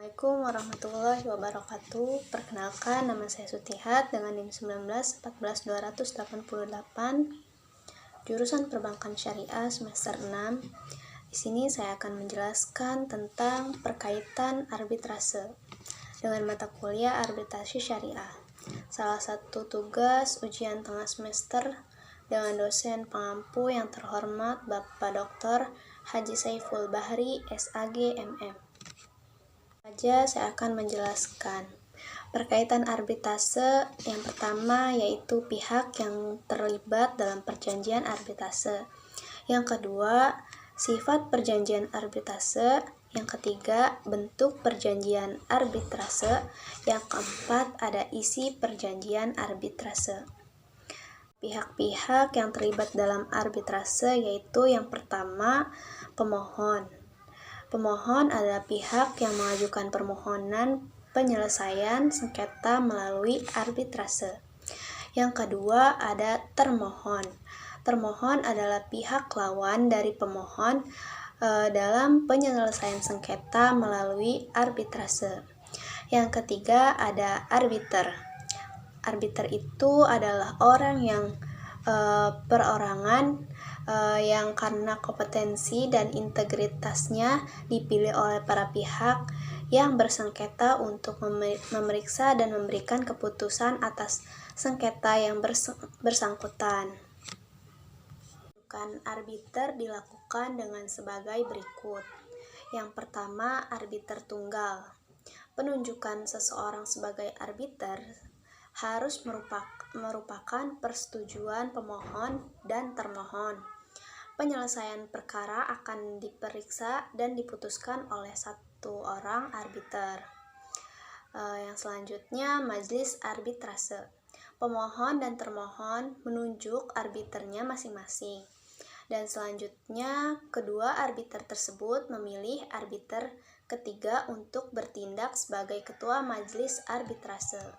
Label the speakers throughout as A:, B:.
A: Assalamualaikum warahmatullahi wabarakatuh. Perkenalkan, nama saya Sutihat dengan NIM 1914288, jurusan Perbankan Syariah semester 6. Di sini saya akan menjelaskan tentang perkaitan arbitrase dengan mata kuliah arbitrasi syariah. Salah satu tugas ujian tengah semester dengan dosen pengampu yang terhormat Bapak Dr. Haji Saiful Bahri, SAG, MM. Saya akan menjelaskan perkaitan arbitrase. Yang pertama yaitu pihak yang terlibat dalam perjanjian arbitrase. Yang kedua, sifat perjanjian arbitrase. Yang ketiga, bentuk perjanjian arbitrase. Yang keempat, ada isi perjanjian arbitrase. Pihak-pihak yang terlibat dalam arbitrase yaitu yang pertama, pemohon. Pemohon adalah pihak yang mengajukan permohonan penyelesaian sengketa melalui arbitrase. Yang kedua ada termohon. Termohon adalah pihak lawan dari pemohon dalam penyelesaian sengketa melalui arbitrase. Yang ketiga ada arbiter. Arbiter itu adalah orang yang perorangan yang karena kompetensi dan integritasnya dipilih oleh para pihak yang bersengketa untuk memeriksa dan memberikan keputusan atas sengketa yang bersangkutan. Arbiter dilakukan dengan sebagai berikut. Yang pertama, arbiter tunggal. Penunjukan seseorang sebagai arbiter harus merupakan persetujuan pemohon dan termohon. Penyelesaian perkara akan diperiksa dan diputuskan oleh satu orang arbiter. Yang selanjutnya, majelis arbitrase. Pemohon dan termohon menunjuk arbiternya masing-masing. Dan selanjutnya, kedua arbiter tersebut memilih arbiter ketiga untuk bertindak sebagai ketua majelis arbitrase.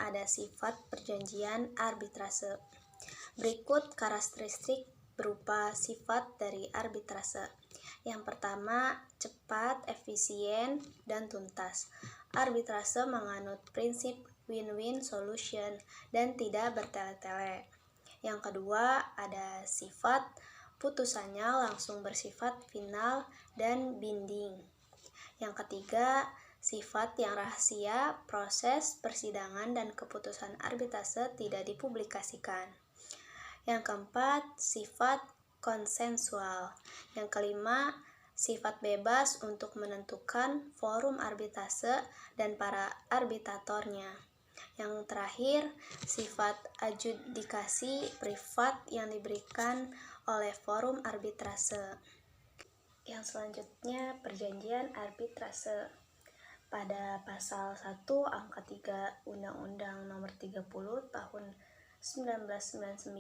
A: Ada sifat perjanjian arbitrase. Berikut karakteristik berupa sifat dari arbitrase. Yang pertama, cepat, efisien, dan tuntas. Arbitrase menganut prinsip win-win solution dan tidak bertele-tele. Yang kedua, ada sifat putusannya langsung bersifat final dan binding. Yang ketiga, sifat yang rahasia, proses persidangan dan keputusan arbitrase tidak dipublikasikan. Yang keempat, sifat konsensual. Yang kelima, sifat bebas untuk menentukan forum arbitrase dan para arbitratornya. Yang terakhir, sifat adjudikasi privat yang diberikan oleh forum arbitrase. Yang selanjutnya, perjanjian arbitrase. Pada pasal 1 angka 3 Undang-Undang Nomor 30 Tahun 1999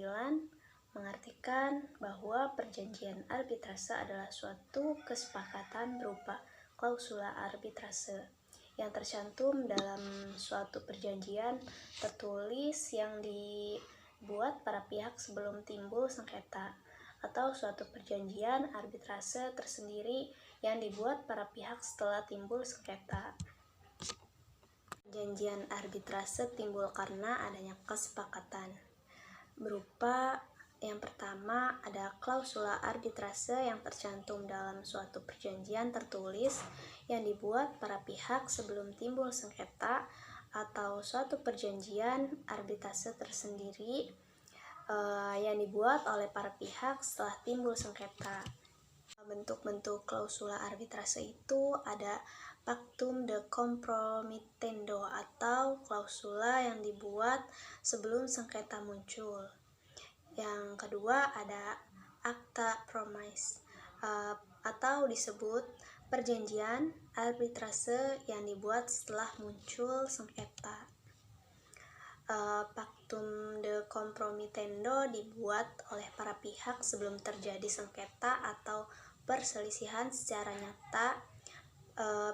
A: mengartikan bahwa perjanjian arbitrase adalah suatu kesepakatan berupa klausula arbitrase yang tercantum dalam suatu perjanjian tertulis yang dibuat para pihak sebelum timbul sengketa, atau suatu perjanjian arbitrase tersendiri yang dibuat para pihak setelah timbul sengketa. Perjanjian arbitrase timbul karena adanya kesepakatan berupa yang pertama ada klausula arbitrase yang tercantum dalam suatu perjanjian tertulis yang dibuat para pihak sebelum timbul sengketa, atau suatu perjanjian arbitrase tersendiri yang dibuat oleh para pihak setelah timbul sengketa. Bentuk-bentuk klausula arbitrase itu ada pactum de compromitendo atau klausula yang dibuat sebelum sengketa muncul. Yang kedua ada acta promise atau disebut perjanjian arbitrase yang dibuat setelah muncul sengketa. Pactum de compromitendo dibuat oleh para pihak sebelum terjadi sengketa atau perselisihan secara nyata.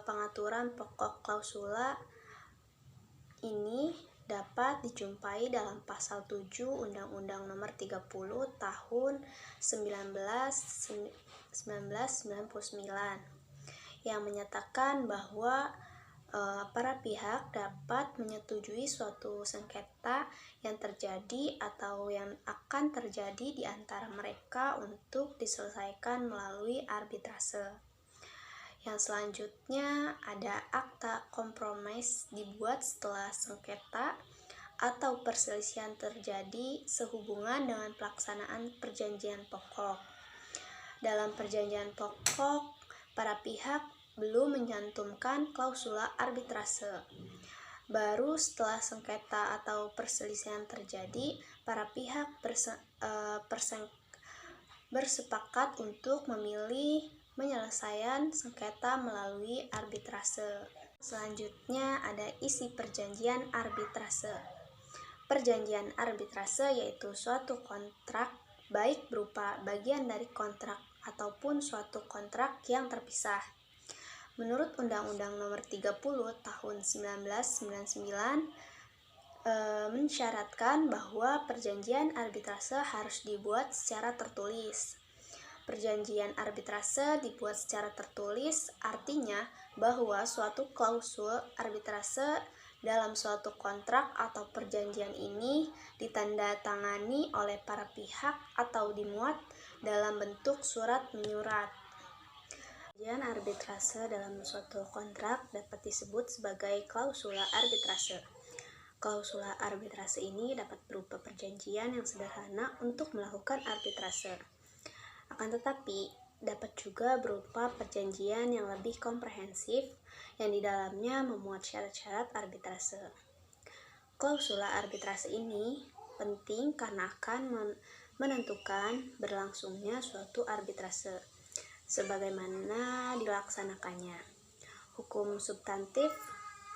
A: Pengaturan pokok klausula ini dapat dijumpai dalam pasal 7 Undang-Undang Nomor 30 Tahun 1999. yang menyatakan bahwa para pihak dapat menyetujui suatu sengketa yang terjadi atau yang akan terjadi di antara mereka untuk diselesaikan melalui arbitrase. Yang selanjutnya ada akta kompromis dibuat setelah sengketa atau perselisihan terjadi sehubungan dengan pelaksanaan perjanjian pokok. Dalam perjanjian pokok, para pihak belum menyantumkan klausula arbitrase. Baru setelah sengketa atau perselisihan terjadi, para pihak bersepakat untuk memilih penyelesaian sengketa melalui arbitrase. Selanjutnya ada isi perjanjian arbitrase. Perjanjian arbitrase yaitu suatu kontrak baik berupa bagian dari kontrak ataupun suatu kontrak yang terpisah. Menurut Undang-Undang Nomor 30 Tahun 1999 mensyaratkan bahwa perjanjian arbitrase harus dibuat secara tertulis. Perjanjian arbitrase dibuat secara tertulis artinya bahwa suatu klausul arbitrase dalam suatu kontrak atau perjanjian ini ditandatangani oleh para pihak atau dimuat dalam bentuk surat menyurat. Perjanjian arbitrase dalam suatu kontrak dapat disebut sebagai klausula arbitrase. Klausula arbitrase ini dapat berupa perjanjian yang sederhana untuk melakukan arbitrase. Akan tetapi, dapat juga berupa perjanjian yang lebih komprehensif yang di dalamnya memuat syarat-syarat arbitrase. Klausula arbitrase ini penting karena akan menentukan berlangsungnya suatu arbitrase, sebagaimana dilaksanakannya, hukum substantif,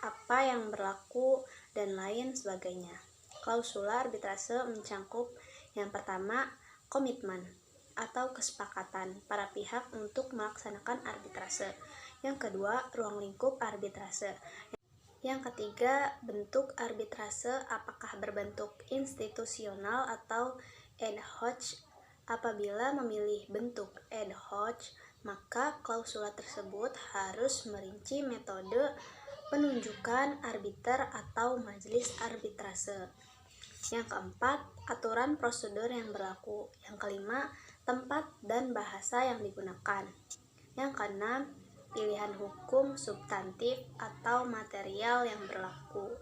A: apa yang berlaku, dan lain sebagainya. Klausula arbitrase mencangkup yang pertama, komitmen atau kesepakatan para pihak untuk melaksanakan arbitrase. Yang kedua, ruang lingkup arbitrase. Yang ketiga, bentuk arbitrase apakah berbentuk institusional atau ad hoc. Apabila memilih bentuk ad hoc, maka klausula tersebut harus merinci metode penunjukan arbiter atau majelis arbitrase. Yang keempat, aturan prosedur yang berlaku. Yang kelima, tempat dan bahasa yang digunakan. Yang keenam, pilihan hukum substantif atau material yang berlaku.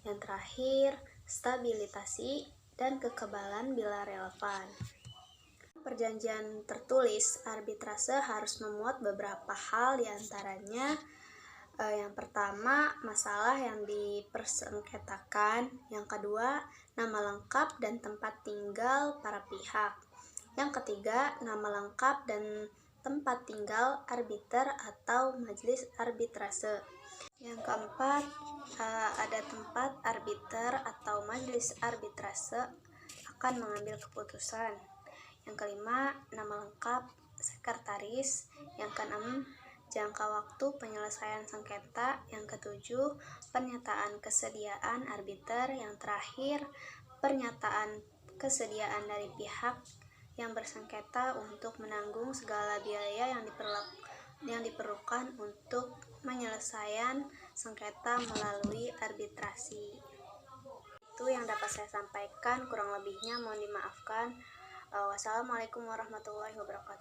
A: Yang terakhir, stabilitasi dan kekebalan bila relevan. Perjanjian tertulis arbitrase harus memuat beberapa hal, diantaranya yang pertama, masalah yang dipersengketakan. Yang kedua, nama lengkap dan tempat tinggal para pihak. Yang ketiga, nama lengkap dan tempat tinggal arbiter atau majelis arbitrase. Yang keempat, ada tempat arbiter atau majelis arbitrase akan mengambil keputusan. Yang kelima, nama lengkap sekretaris. Yang keenam, jangka waktu penyelesaian sengketa. Yang ketujuh, pernyataan kesediaan arbiter. Yang terakhir, pernyataan kesediaan dari pihak yang bersengketa untuk menanggung segala biaya yang diperlukan untuk penyelesaian sengketa melalui arbitrasi. Itu yang dapat saya sampaikan, kurang lebihnya mohon dimaafkan. Wassalamualaikum warahmatullahi wabarakatuh.